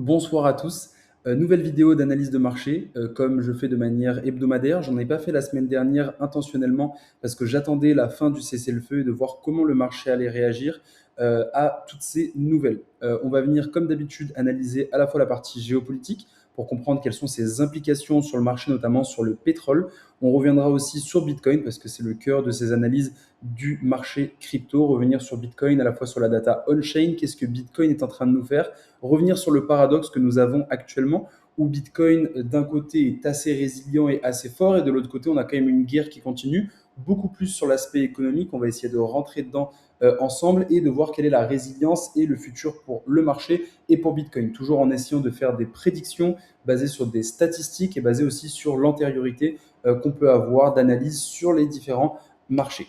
Bonsoir à tous. Nouvelle vidéo d'analyse de marché, comme je fais de manière hebdomadaire. J'en ai pas fait la semaine dernière intentionnellement parce que j'attendais la fin du cessez-le-feu et de voir comment le marché allait réagir à toutes ces nouvelles. On va venir, comme d'habitude, analyser à la fois la partie géopolitique pour comprendre quelles sont ses implications sur le marché, notamment sur le pétrole. On reviendra aussi sur Bitcoin parce que c'est le cœur de ces analyses du marché crypto. Revenir sur Bitcoin, à la fois sur la data on-chain, qu'est-ce que Bitcoin est en train de nous faire, revenir sur le paradoxe que nous avons actuellement, où Bitcoin, d'un côté, est assez résilient et assez fort, et de l'autre côté, on a quand même une guerre qui continue, beaucoup plus sur l'aspect économique. On va essayer de rentrer dedans ensemble et de voir quelle est la résilience et le futur pour le marché et pour Bitcoin, toujours en essayant de faire des prédictions basées sur des statistiques et basées aussi sur l'antériorité qu'on peut avoir d'analyse sur les différents marchés.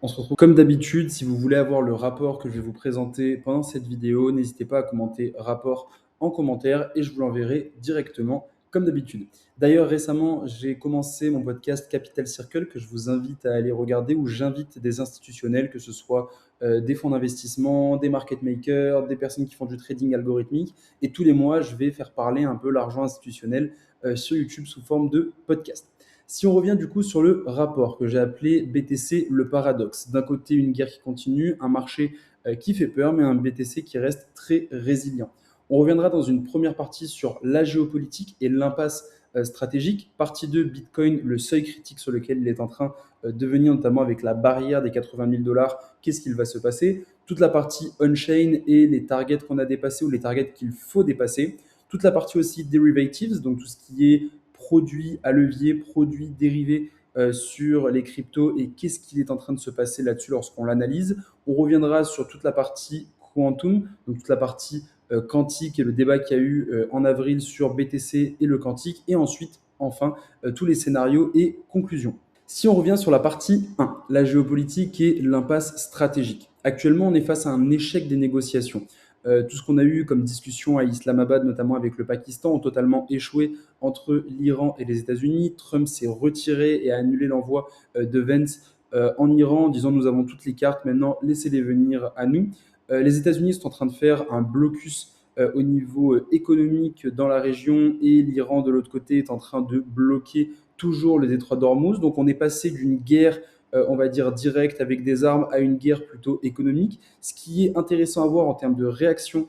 On se retrouve comme d'habitude. Si vous voulez avoir le rapport que je vais vous présenter pendant cette vidéo, n'hésitez pas à commenter rapport en commentaire et je vous l'enverrai directement comme d'habitude. D'ailleurs, récemment, j'ai commencé mon podcast Capital Circle que je vous invite à aller regarder, où j'invite des institutionnels, que ce soit des fonds d'investissement, des market makers, des personnes qui font du trading algorithmique. Et tous les mois, je vais faire parler un peu l'argent institutionnel sur YouTube sous forme de podcast. Si on revient du coup sur le rapport que j'ai appelé BTC le paradoxe, d'un côté une guerre qui continue, un marché qui fait peur, mais un BTC qui reste très résilient. On reviendra dans une première partie sur la géopolitique et l'impasse stratégique. Partie 2, Bitcoin, le seuil critique sur lequel il est en train de venir, notamment avec la barrière des 80 000 dollars, qu'est-ce qu'il va se passer. Toute la partie on-chain et les targets qu'on a dépassés ou les targets qu'il faut dépasser. Toute la partie aussi derivatives, donc tout ce qui est produits à levier, produits dérivés sur les cryptos et qu'est-ce qu'il est en train de se passer là-dessus lorsqu'on l'analyse. On reviendra sur toute la partie quantum, donc toute la partie quantique et le débat qu'il y a eu en avril sur BTC et le quantique. Et ensuite, enfin, tous les scénarios et conclusions. Si on revient sur la partie 1, la géopolitique et l'impasse stratégique. Actuellement, on est face à un échec des négociations. Tout ce qu'on a eu comme discussion à Islamabad, notamment avec le Pakistan, ont totalement échoué entre l'Iran et les États-Unis. Trump s'est retiré et a annulé l'envoi de Vance en Iran en disant nous avons toutes les cartes, maintenant laissez-les venir à nous. Les États-Unis sont en train de faire un blocus au niveau économique dans la région et l'Iran de l'autre côté est en train de bloquer toujours le détroit d'Ormuz. Donc on est passé d'une guerre on va dire directe avec des armes à une guerre plutôt économique. Ce qui est intéressant à voir en termes de réaction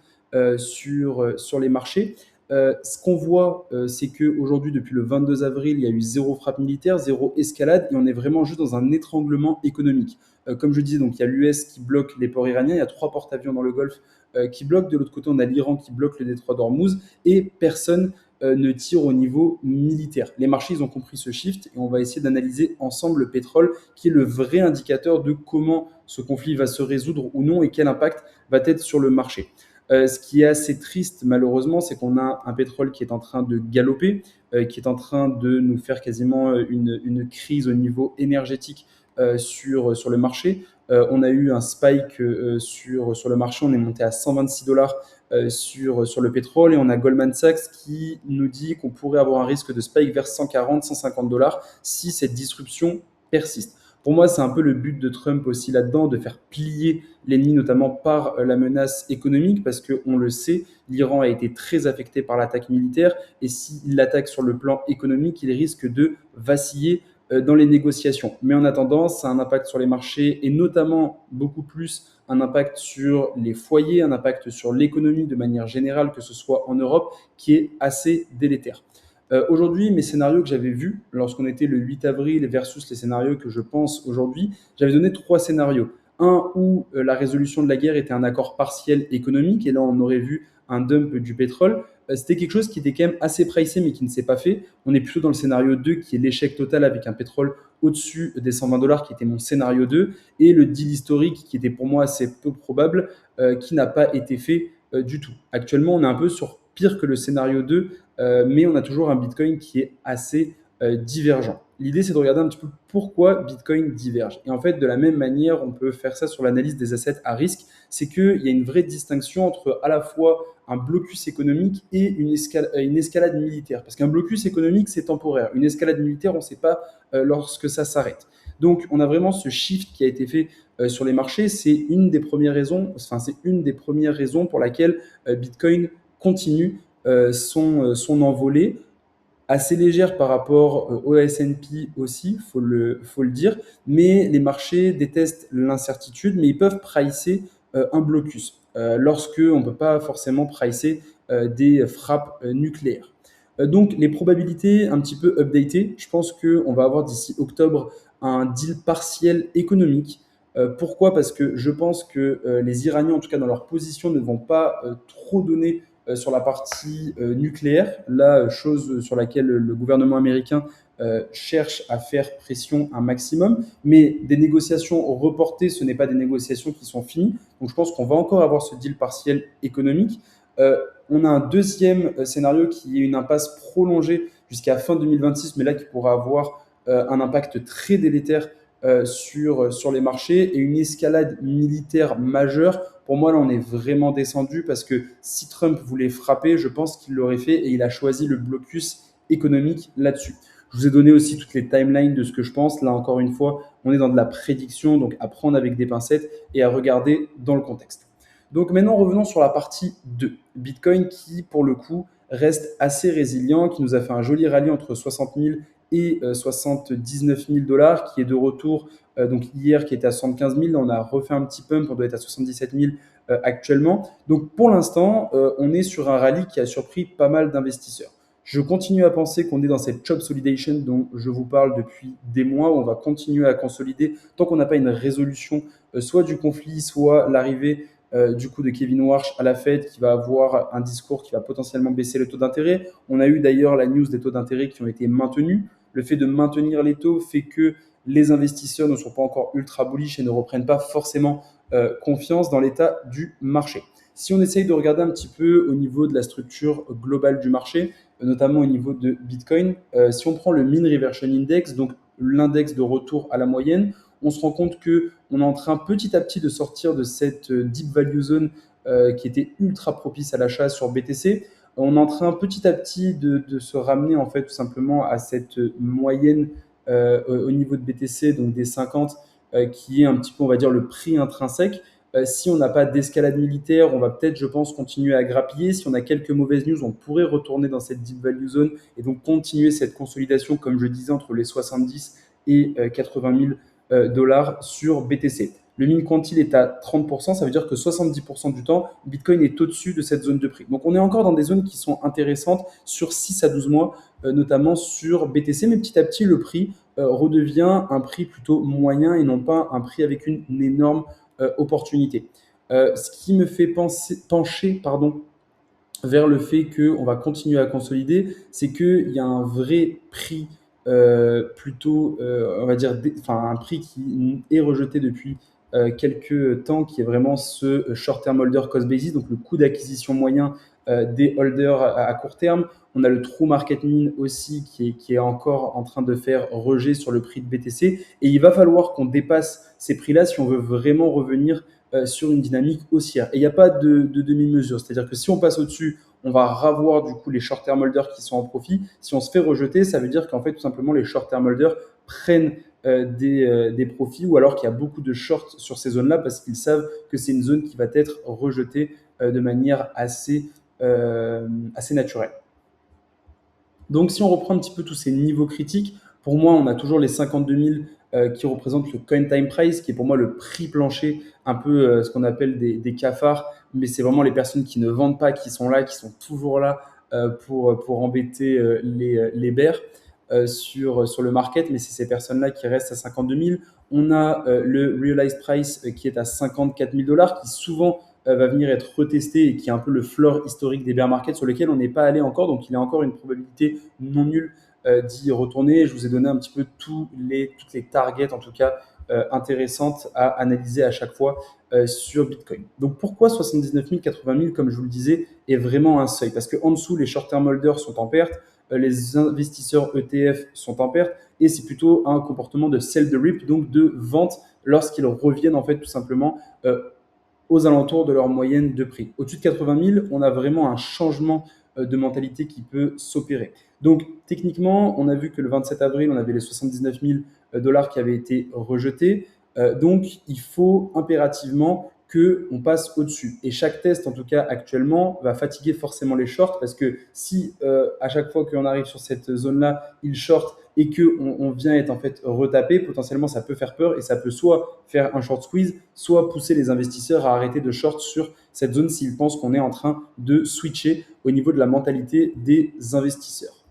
sur les marchés. Ce qu'on voit, c'est qu'aujourd'hui, depuis le 22 avril, il y a eu zéro frappe militaire, zéro escalade, et on est vraiment juste dans un étranglement économique. Comme je disais, donc, il y a l'US qui bloque les ports iraniens, il y a 3 porte-avions dans le Golfe qui bloquent. De l'autre côté, on a l'Iran qui bloque le détroit d'Ormuz, et personne ne tire au niveau militaire. Les marchés, ils ont compris ce shift, et on va essayer d'analyser ensemble le pétrole, qui est le vrai indicateur de comment ce conflit va se résoudre ou non, et quel impact va être sur le marché. Ce qui est assez triste, malheureusement, c'est qu'on a un pétrole qui est en train de galoper, qui est en train de nous faire quasiment une crise au niveau énergétique sur le marché. On a eu un spike sur le marché, on est monté à 126 dollars sur le pétrole et on a Goldman Sachs qui nous dit qu'on pourrait avoir un risque de spike vers 140, 150 dollars si cette disruption persiste. Pour moi, c'est un peu le but de Trump aussi là-dedans, de faire plier l'ennemi, notamment par la menace économique, parce qu'on le sait, l'Iran a été très affecté par l'attaque militaire, et s'il l'attaque sur le plan économique, il risque de vaciller dans les négociations. Mais en attendant, ça a un impact sur les marchés, et notamment beaucoup plus un impact sur les foyers, un impact sur l'économie de manière générale, que ce soit en Europe, qui est assez délétère. Aujourd'hui, mes scénarios que j'avais vus lorsqu'on était le 8 avril versus les scénarios que je pense aujourd'hui, j'avais donné 3 scénarios. Un où la résolution de la guerre était un accord partiel économique, et là on aurait vu un dump du pétrole. C'était quelque chose qui était quand même assez pricé, mais qui ne s'est pas fait. On est plutôt dans le scénario 2, qui est l'échec total avec un pétrole au-dessus des 120 dollars, qui était mon scénario 2, et le deal historique, qui était pour moi assez peu probable, qui n'a pas été fait du tout. Actuellement, on est un peu sur pire que le scénario 2, mais on a toujours un Bitcoin qui est assez divergent. L'idée, c'est de regarder un petit peu pourquoi Bitcoin diverge. Et en fait, de la même manière, on peut faire ça sur l'analyse des assets à risque. C'est qu'il y a une vraie distinction entre à la fois un blocus économique et une escalade militaire. Parce qu'un blocus économique, c'est temporaire. Une escalade militaire, on ne sait pas lorsque ça s'arrête. Donc, on a vraiment ce shift qui a été fait sur les marchés. C'est une des premières raisons pour laquelle Bitcoin continue son envolée, assez légère par rapport au S&P aussi, faut le dire, mais les marchés détestent l'incertitude, mais ils peuvent pricer un blocus lorsque on ne peut pas forcément pricer des frappes nucléaires. Donc les probabilités un petit peu updatées, je pense qu'on va avoir d'ici octobre un deal partiel économique. Pourquoi? Parce que je pense que les Iraniens, en tout cas dans leur position, ne vont pas trop donner sur la partie nucléaire, la chose sur laquelle le gouvernement américain cherche à faire pression un maximum. Mais des négociations reportées, ce n'est pas des négociations qui sont finies. Donc je pense qu'on va encore avoir ce deal partiel économique. On a un deuxième scénario qui est une impasse prolongée jusqu'à fin 2026, mais là qui pourra avoir un impact très délétère sur les marchés et une escalade militaire majeure. Pour moi, là, on est vraiment descendu parce que si Trump voulait frapper, je pense qu'il l'aurait fait et il a choisi le blocus économique là-dessus. Je vous ai donné aussi toutes les timelines de ce que je pense. Là, encore une fois, on est dans de la prédiction, donc à prendre avec des pincettes et à regarder dans le contexte. Donc maintenant, revenons sur la partie 2. Bitcoin qui, pour le coup, reste assez résilient, qui nous a fait un joli rallye entre 60 000 et 79 000 dollars, qui est de retour donc hier qui était à 75 000, on a refait un petit pump, on doit être à 77 000 actuellement. Donc pour l'instant, on est sur un rallye qui a surpris pas mal d'investisseurs. Je continue à penser qu'on est dans cette chop solidation dont je vous parle depuis des mois, où on va continuer à consolider tant qu'on n'a pas une résolution soit du conflit, soit l'arrivée du coup de Kevin Warsh à la Fed qui va avoir un discours qui va potentiellement baisser le taux d'intérêt. On a eu d'ailleurs la news des taux d'intérêt qui ont été maintenus. Le fait de maintenir les taux fait que les investisseurs ne sont pas encore ultra bullish et ne reprennent pas forcément confiance dans l'état du marché. Si on essaye de regarder un petit peu au niveau de la structure globale du marché, notamment au niveau de Bitcoin, si on prend le Mean Reversion Index, donc l'index de retour à la moyenne, on se rend compte qu'on est en train petit à petit de sortir de cette deep value zone qui était ultra propice à l'achat sur BTC. On est en train petit à petit de se ramener en fait tout simplement à cette moyenne au niveau de BTC, donc des 50, qui est un petit peu, on va dire, le prix intrinsèque. Si on n'a pas d'escalade militaire, on va peut-être, je pense, continuer à grappiller. Si on a quelques mauvaises news, on pourrait retourner dans cette deep value zone et donc continuer cette consolidation, comme je disais, entre les 70 et 80 000 dollars sur BTC. Le min quantile est à 30%, ça veut dire que 70% du temps, Bitcoin est au-dessus de cette zone de prix. Donc on est encore dans des zones qui sont intéressantes sur 6 à 12 mois, notamment sur BTC, mais petit à petit, le prix redevient un prix plutôt moyen et non pas un prix avec une énorme opportunité. Ce qui me fait pencher vers le fait qu'on va continuer à consolider, c'est qu'il y a un vrai prix plutôt, on va dire, un prix qui est rejeté depuis quelques temps, qui est vraiment ce short-term holder cost basis, donc le coût d'acquisition moyen des holders à court terme. On a le true market mean aussi qui est encore en train de faire rejet sur le prix de BTC. Et il va falloir qu'on dépasse ces prix-là si on veut vraiment revenir sur une dynamique haussière. Et il n'y a pas de demi-mesure. C'est-à-dire que si on passe au-dessus, on va revoir du coup les short-term holders qui sont en profit. Si on se fait rejeter, ça veut dire qu'en fait, tout simplement, les short-term holders prennent des profits ou alors qu'il y a beaucoup de shorts sur ces zones-là parce qu'ils savent que c'est une zone qui va être rejetée de manière assez naturelle. Donc, si on reprend un petit peu tous ces niveaux critiques, pour moi, on a toujours les 52 000 qui représentent le coin time price, qui est pour moi le prix plancher, un peu ce qu'on appelle des cafards, mais c'est vraiment les personnes qui ne vendent pas, qui sont là, qui sont toujours là pour embêter les bears sur le market, mais c'est ces personnes-là qui restent à 52 000. On a le realized price qui est à 54 000 dollars, qui souvent va venir être retesté et qui est un peu le floor historique des bear markets sur lequel on n'est pas allé encore. Donc, il y a encore une probabilité non nulle d'y retourner. Je vous ai donné un petit peu toutes les targets, en tout cas, intéressantes à analyser à chaque fois sur Bitcoin. Donc, pourquoi 79 000, 80 000, comme je vous le disais, est vraiment un seuil? Parce qu'en dessous, les short-term holders sont en perte, les investisseurs ETF sont en perte, et c'est plutôt un comportement de sell the rip, donc de vente lorsqu'ils reviennent en fait tout simplement aux alentours de leur moyenne de prix. Au-dessus de 80 000, on a vraiment un changement de mentalité qui peut s'opérer. Donc techniquement, on a vu que le 27 avril, on avait les 79 000 dollars qui avaient été rejetés. Donc il faut impérativement qu'on passe au-dessus. Et chaque test, en tout cas actuellement, va fatiguer forcément les shorts parce que si à chaque fois qu'on arrive sur cette zone-là, ils short et qu'on vient être en fait retapé, potentiellement ça peut faire peur et ça peut soit faire un short squeeze, soit pousser les investisseurs à arrêter de short sur cette zone s'ils pensent qu'on est en train de switcher au niveau de la mentalité des investisseurs.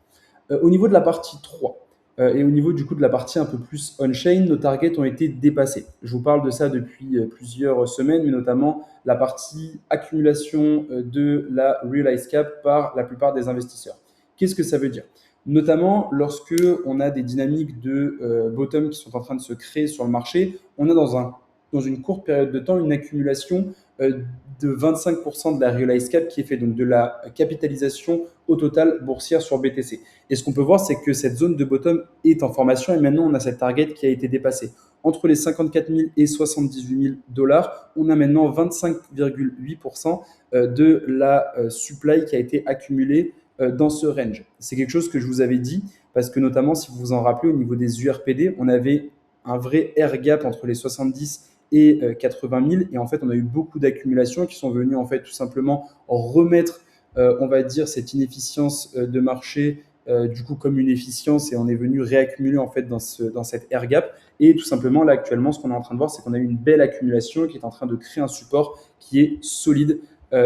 Au niveau de la partie 3, et au niveau du coup de la partie un peu plus on-chain, nos targets ont été dépassés. Je vous parle de ça depuis plusieurs semaines, mais notamment la partie accumulation de la Realize Cap par la plupart des investisseurs. Qu'est-ce que ça veut dire? Notamment lorsque on a des dynamiques de bottom qui sont en train de se créer sur le marché, on a dans une courte période de temps une accumulation de 25% de la Realize Cap qui est fait, donc de la capitalisation au total boursière sur BTC. Et ce qu'on peut voir, c'est que cette zone de bottom est en formation et maintenant on a cette target qui a été dépassée. Entre les 54 000 et 78 000 dollars, on a maintenant 25,8% de la supply qui a été accumulée dans ce range. C'est quelque chose que je vous avais dit parce que notamment, si vous vous en rappelez, au niveau des URPD, on avait un vrai air gap entre les 70 et 80 000 et en fait, on a eu beaucoup d'accumulations qui sont venues en fait tout simplement remettre, on va dire, cette inefficience de marché du coup comme une efficience et on est venu réaccumuler en fait dans cette air gap et tout simplement là actuellement ce qu'on est en train de voir c'est qu'on a eu une belle accumulation qui est en train de créer un support qui est solide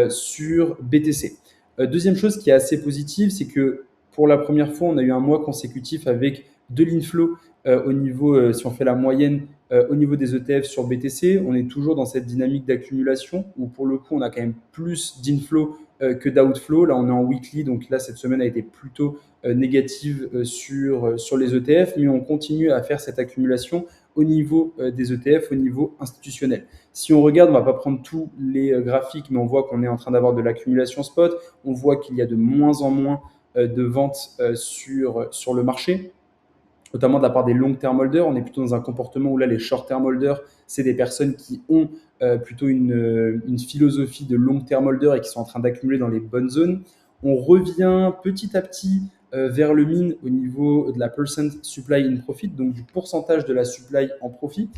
sur BTC. Deuxième chose qui est assez positive, c'est que pour la première fois, on a eu un mois consécutif avec de l'inflow au niveau, si on fait la moyenne, au niveau des ETF sur BTC. On est toujours dans cette dynamique d'accumulation où pour le coup, on a quand même plus d'inflow que d'outflow. Là, on est en weekly, donc là, cette semaine a été plutôt négative sur les ETF, mais on continue à faire cette accumulation au niveau des ETF, au niveau institutionnel. Si on regarde, on ne va pas prendre tous les graphiques, mais on voit qu'on est en train d'avoir de l'accumulation spot. On voit qu'il y a de moins en moins de ventes sur le marché, notamment de la part des long-term holders. On est plutôt dans un comportement où là, les short-term holders, c'est des personnes qui ont plutôt une philosophie de long-term holder et qui sont en train d'accumuler dans les bonnes zones. On revient petit à petit vers le min au niveau de la percent supply in profit, donc du pourcentage de la supply en profit.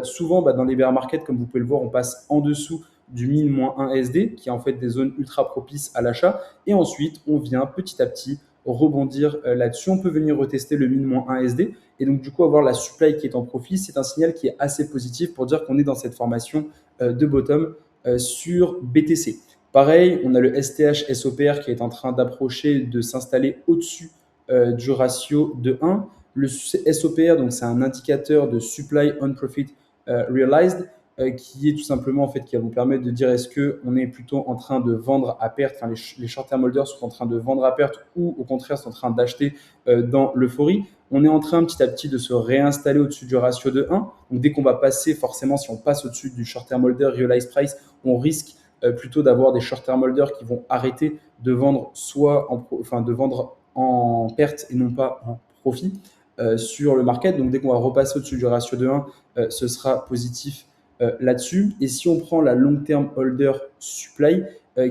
Souvent, dans les bear markets, comme vous pouvez le voir, on passe en dessous du min-1 SD, qui est en fait des zones ultra propices à l'achat. Et ensuite, on vient petit à petit rebondir là-dessus. On peut venir retester le min-1 SD. Et donc, du coup, avoir la supply qui est en profit, c'est un signal qui est assez positif pour dire qu'on est dans cette formation de bottom sur BTC. Pareil, on a le STH SOPR qui est en train d'approcher, de s'installer au-dessus du ratio de 1. Le SOPR, donc c'est un indicateur de supply on profit realized qui est tout simplement en fait qui va vous permettre de dire est-ce que on est plutôt en train de vendre à perte, enfin les short-term holders sont en train de vendre à perte ou au contraire sont en train d'acheter dans l'euphorie. On est en train petit à petit de se réinstaller au-dessus du ratio de 1. Donc dès qu'on va passer, forcément, si on passe au-dessus du short-term holder realized price, on risque plutôt d'avoir des short-term holders qui vont arrêter de vendre de vendre en perte et non pas en profit sur le market. Donc dès qu'on va repasser au-dessus du ratio de 1, ce sera positif là-dessus. Et si on prend la long-term holder supply,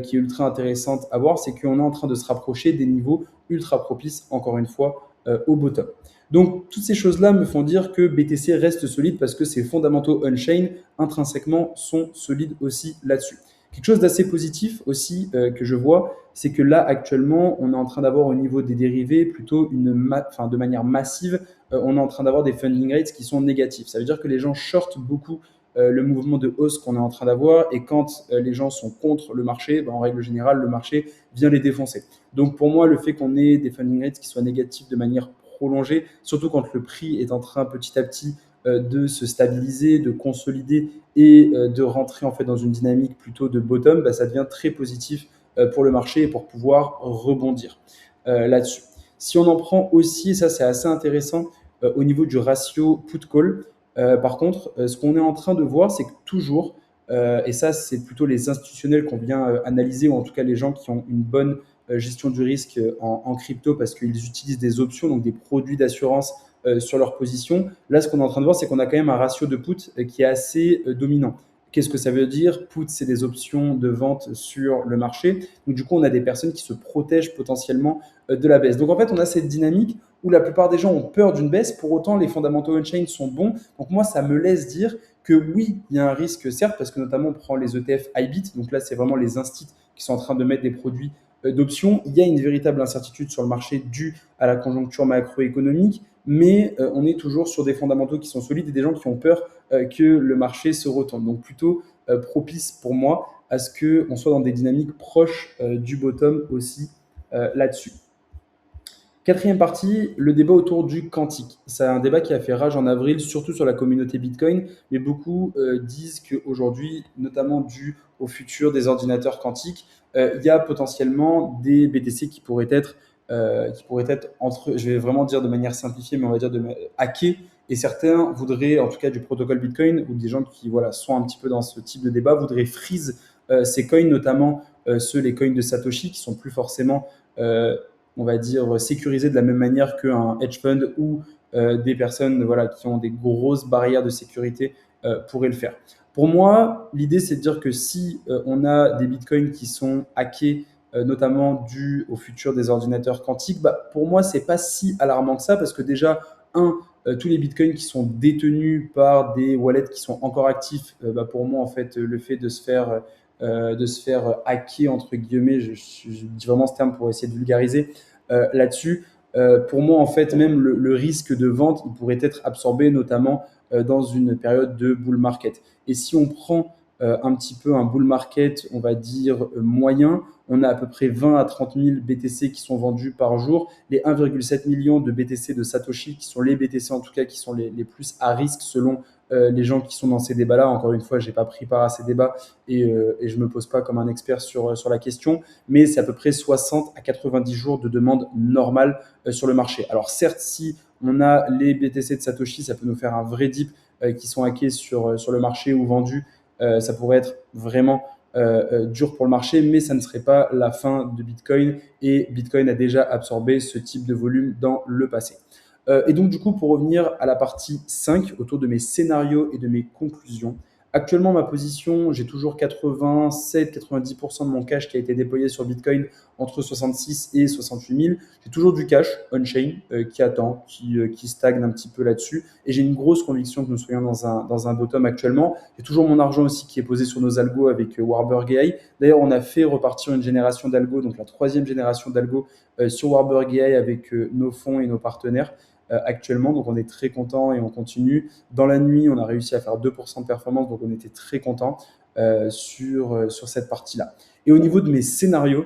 qui est ultra intéressante à voir, c'est qu'on est en train de se rapprocher des niveaux ultra propices, encore une fois, au bottom. Donc, toutes ces choses-là me font dire que BTC reste solide parce que ses fondamentaux on-chain, intrinsèquement, sont solides aussi là-dessus. Quelque chose d'assez positif aussi que je vois, c'est que là, actuellement, on est en train d'avoir au niveau des dérivés plutôt de manière massive, on est en train d'avoir des funding rates qui sont négatifs. Ça veut dire que les gens shortent beaucoup le mouvement de hausse qu'on est en train d'avoir et quand les gens sont contre le marché, en règle générale, le marché vient les défoncer. Donc pour moi, le fait qu'on ait des funding rates qui soient négatifs de manière prolongée, surtout quand le prix est en train petit à petit de se stabiliser, de consolider et de rentrer en fait dans une dynamique plutôt de bottom, ça devient très positif pour le marché et pour pouvoir rebondir là-dessus. Si on en prend aussi, et ça c'est assez intéressant, au niveau du ratio put-call, par contre, ce qu'on est en train de voir, c'est que toujours, et ça c'est plutôt les institutionnels qu'on vient analyser, ou en tout cas les gens qui ont une bonne gestion du risque en crypto parce qu'ils utilisent des options, donc des produits d'assurance sur leur position. Là, ce qu'on est en train de voir, c'est qu'on a quand même un ratio de put qui est assez dominant. Qu'est-ce que ça veut dire? Put, c'est des options de vente sur le marché. Donc, du coup, on a des personnes qui se protègent potentiellement de la baisse. Donc, en fait, on a cette dynamique où la plupart des gens ont peur d'une baisse. Pour autant, les fondamentaux on-chain sont bons. Donc, moi, ça me laisse dire que oui, il y a un risque, certes, parce que notamment on prend les ETF IBIT, donc là c'est vraiment les instituts qui sont en train de mettre des produits d'options. Il y a une véritable incertitude sur le marché due à la conjoncture macroéconomique, mais on est toujours sur des fondamentaux qui sont solides et des gens qui ont peur que le marché se retourne. Donc plutôt propice pour moi à ce qu'on soit dans des dynamiques proches du bottom aussi là-dessus. Quatrième partie, le débat autour du quantique. C'est un débat qui a fait rage en avril, surtout sur la communauté Bitcoin, mais beaucoup disent qu'aujourd'hui, notamment dû au futur des ordinateurs quantiques, il y a potentiellement des BTC qui pourraient être entre, je vais vraiment dire de manière simplifiée, mais on va dire hackés, et certains voudraient, en tout cas du protocole Bitcoin, ou des gens qui voilà, sont un petit peu dans ce type de débat, voudraient freeze ces coins, notamment les coins de Satoshi, qui sont plus forcément on va dire, sécurisé de la même manière qu'un hedge fund ou des personnes voilà, qui ont des grosses barrières de sécurité pourraient le faire. Pour moi, l'idée, c'est de dire que si on a des bitcoins qui sont hackés, notamment dû au futur des ordinateurs quantiques, bah, pour moi, c'est pas si alarmant que ça, parce que déjà, tous les bitcoins qui sont détenus par des wallets qui sont encore actifs, bah, pour moi, en fait, le fait de se faire hacker, entre guillemets, je dis vraiment ce terme pour essayer de vulgariser là-dessus. Pour moi, en fait, même le risque de vente, il pourrait être absorbé, notamment dans une période de bull market. Et si on prend un petit peu un bull market, on va dire moyen, on a à peu près 20 à 30 000 BTC qui sont vendus par jour. Les 1,7 million de BTC de Satoshi, qui sont les BTC en tout cas qui sont les plus à risque selon les gens qui sont dans ces débats-là. Encore une fois, je n'ai pas pris part à ces débats et je ne me pose pas comme un expert sur la question, mais c'est à peu près 60 à 90 jours de demande normale sur le marché. Alors certes, si on a les BTC de Satoshi, ça peut nous faire un vrai dip qui sont hackés sur le marché ou vendus. Ça pourrait être vraiment dur pour le marché, mais ça ne serait pas la fin de Bitcoin et Bitcoin a déjà absorbé ce type de volume dans le passé. Et donc, du coup, pour revenir à la partie 5, autour de mes scénarios et de mes conclusions, actuellement, ma position, j'ai toujours 87-90% de mon cash qui a été déployé sur Bitcoin entre 66 et 68 000. J'ai toujours du cash on-chain qui attend, qui stagne un petit peu là-dessus. Et j'ai une grosse conviction que nous soyons dans un bottom actuellement. J'ai toujours mon argent aussi qui est posé sur nos algos avec Warburg AI. D'ailleurs, on a fait repartir une génération d'algos, donc la troisième génération d'algos sur Warburg AI avec nos fonds et nos partenaires actuellement. Donc, on est très content et on continue. Dans la nuit, on a réussi à faire 2% de performance, donc on était très content sur cette partie-là. Et au niveau de mes scénarios,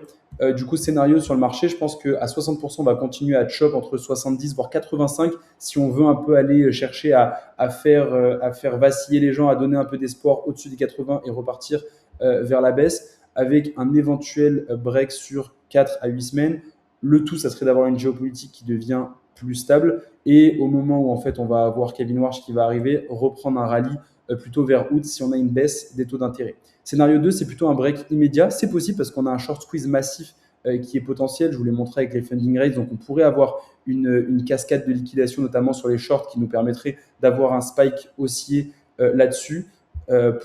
du coup, scénario sur le marché, je pense qu'à 60%, on va continuer à chop entre 70 voire 85 si on veut un peu aller chercher à faire vaciller les gens, à donner un peu d'espoir au-dessus des 80 et repartir vers la baisse avec un éventuel break sur 4 à 8 semaines. Le tout, ça serait d'avoir une géopolitique qui devient plus stable et au moment où en fait on va avoir Kevin Warsh qui va arriver, reprendre un rallye plutôt vers août si on a une baisse des taux d'intérêt. Scénario 2, c'est plutôt un break immédiat. C'est possible parce qu'on a un short squeeze massif qui est potentiel. Je vous l'ai montré avec les funding rates. Donc, on pourrait avoir une cascade de liquidation, notamment sur les shorts, qui nous permettrait d'avoir un spike haussier là-dessus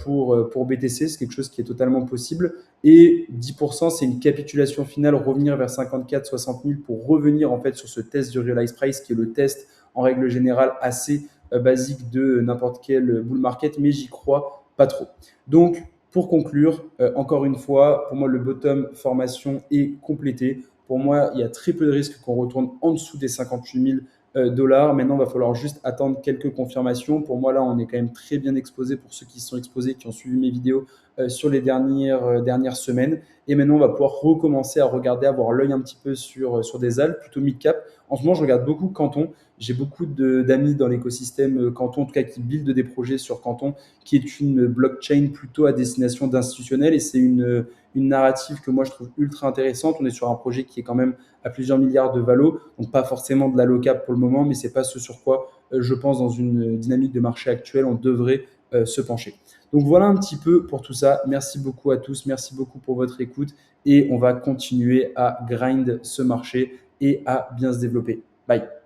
pour BTC. C'est quelque chose qui est totalement possible. Et 10%, c'est une capitulation finale, revenir vers 54, 60 000 pour revenir en fait sur ce test du realized price qui est le test en règle générale assez basique de n'importe quel bull market, mais j'y crois pas trop. Donc, pour conclure, encore une fois, pour moi, le bottom formation est complété. Pour moi, il y a très peu de risques qu'on retourne en dessous des 58 000 dollars. Maintenant, il va falloir juste attendre quelques confirmations. Pour moi, là, on est quand même très bien exposé pour ceux qui sont exposés, qui ont suivi mes vidéos sur les dernières semaines. Et maintenant, on va pouvoir recommencer à regarder, avoir l'œil un petit peu sur des ALT, plutôt mid-cap. En ce moment, je regarde beaucoup Canton. J'ai beaucoup d'amis dans l'écosystème Canton, en tout cas qui buildent des projets sur Canton, qui est une blockchain plutôt à destination d'institutionnels. Et c'est une narrative que moi, je trouve ultra intéressante. On est sur un projet qui est quand même à plusieurs milliards de valo, donc pas forcément de l'allocable pour le moment, mais c'est pas ce sur quoi je pense dans une dynamique de marché actuelle, on devrait se pencher. Donc voilà un petit peu pour tout ça. Merci beaucoup à tous, merci beaucoup pour votre écoute et on va continuer à grind ce marché et à bien se développer. Bye.